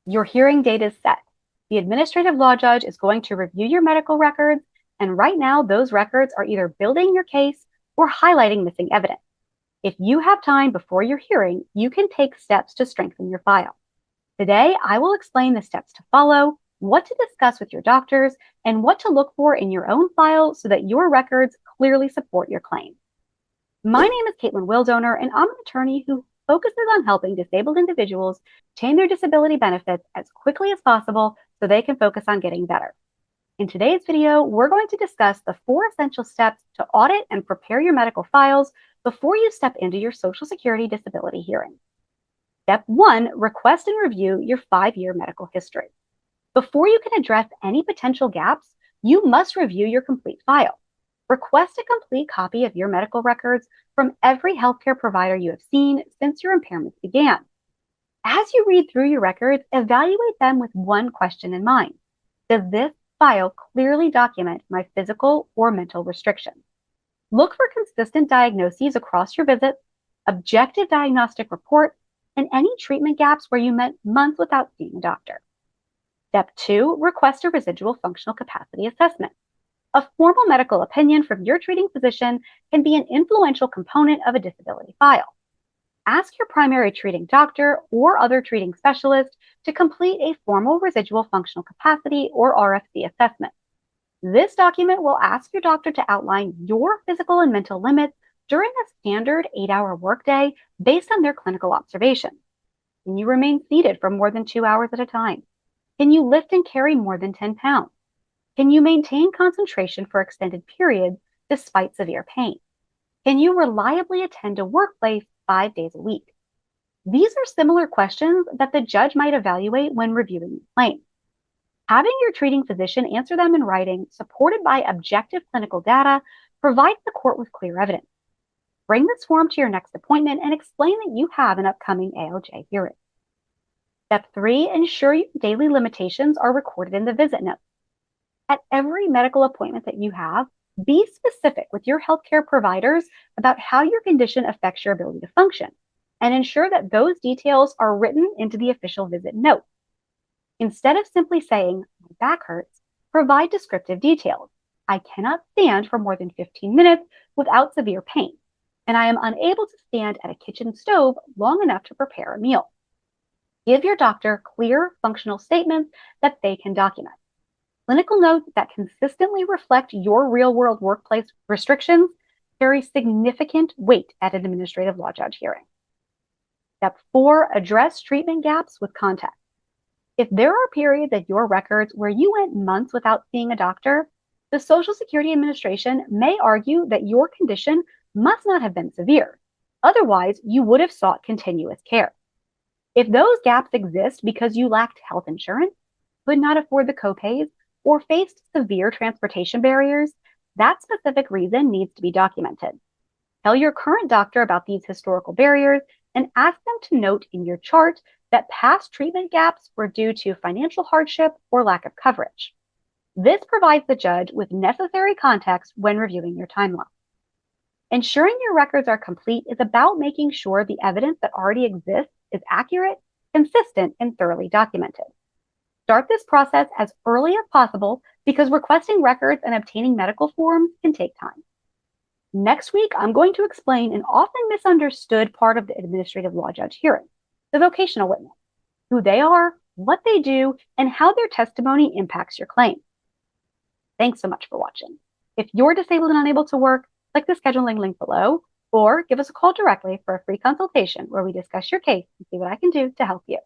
Your hearing date is set. The administrative law judge is going to review your medical records, and right now, those records are either building your case or highlighting missing evidence. If you have time before your hearing, you can take steps to strengthen your file. Today, I will explain the steps to follow, what to discuss with your doctors, and what to look for in your own file so that your records clearly support your claim. My name is Kaitlin Wildoner, and I'm an attorney who focuses on helping disabled individuals obtain their disability benefits as quickly as possible so they can focus on getting better. In today's video, we're going to discuss the 4 essential steps to audit and prepare your medical files before you step into your Social Security disability hearing. Step 1, request and review your 5-year medical history. Before you can address any potential gaps, you must review your complete file. Request a complete copy of your medical records from every healthcare provider you have seen since your impairments began. As you read through your records, evaluate them with one question in mind. Does this file clearly document my physical or mental restrictions? Look for consistent diagnoses across your visits, objective diagnostic reports, and any treatment gaps where you went months without seeing a doctor. Step 2, request a residual functional capacity assessment. A formal medical opinion from your treating physician can be an influential component of a disability file. Ask your primary treating doctor or other treating specialist to complete a formal residual functional capacity or RFC assessment. This document will ask your doctor to outline your physical and mental limits during a standard 8-hour workday based on their clinical observations. Can you remain seated for more than 2 hours at a time? Can you lift and carry more than 10 pounds? Can you maintain concentration for extended periods despite severe pain? Can you reliably attend a workplace 5 days a week? These are similar questions that the judge might evaluate when reviewing the claim. Having your treating physician answer them in writing, supported by objective clinical data, provides the court with clear evidence. Bring this form to your next appointment and explain that you have an upcoming ALJ hearing. Step 3, ensure your daily limitations are recorded in the visit notes. At every medical appointment that you have, be specific with your healthcare providers about how your condition affects your ability to function, and ensure that those details are written into the official visit note. Instead of simply saying, "My back hurts," provide descriptive details. "I cannot stand for more than 15 minutes without severe pain, and I am unable to stand at a kitchen stove long enough to prepare a meal." Give your doctor clear, functional statements that they can document. Clinical notes that consistently reflect your real-world workplace restrictions carry significant weight at an administrative law judge hearing. Step 4, address treatment gaps with context. If there are periods at your records where you went months without seeing a doctor, the Social Security Administration may argue that your condition must not have been severe. Otherwise, you would have sought continuous care. If those gaps exist because you lacked health insurance, could not afford the copays, or faced severe transportation barriers, that specific reason needs to be documented. Tell your current doctor about these historical barriers and ask them to note in your chart that past treatment gaps were due to financial hardship or lack of coverage. This provides the judge with necessary context when reviewing your timeline. Ensuring your records are complete is about making sure the evidence that already exists is accurate, consistent, and thoroughly documented. Start this process as early as possible because requesting records and obtaining medical forms can take time. Next week, I'm going to explain an often misunderstood part of the administrative law judge hearing, the vocational witness, who they are, what they do, and how their testimony impacts your claim. Thanks so much for watching. If you're disabled and unable to work, click the scheduling link below, or give us a call directly for a free consultation where we discuss your case and see what I can do to help you.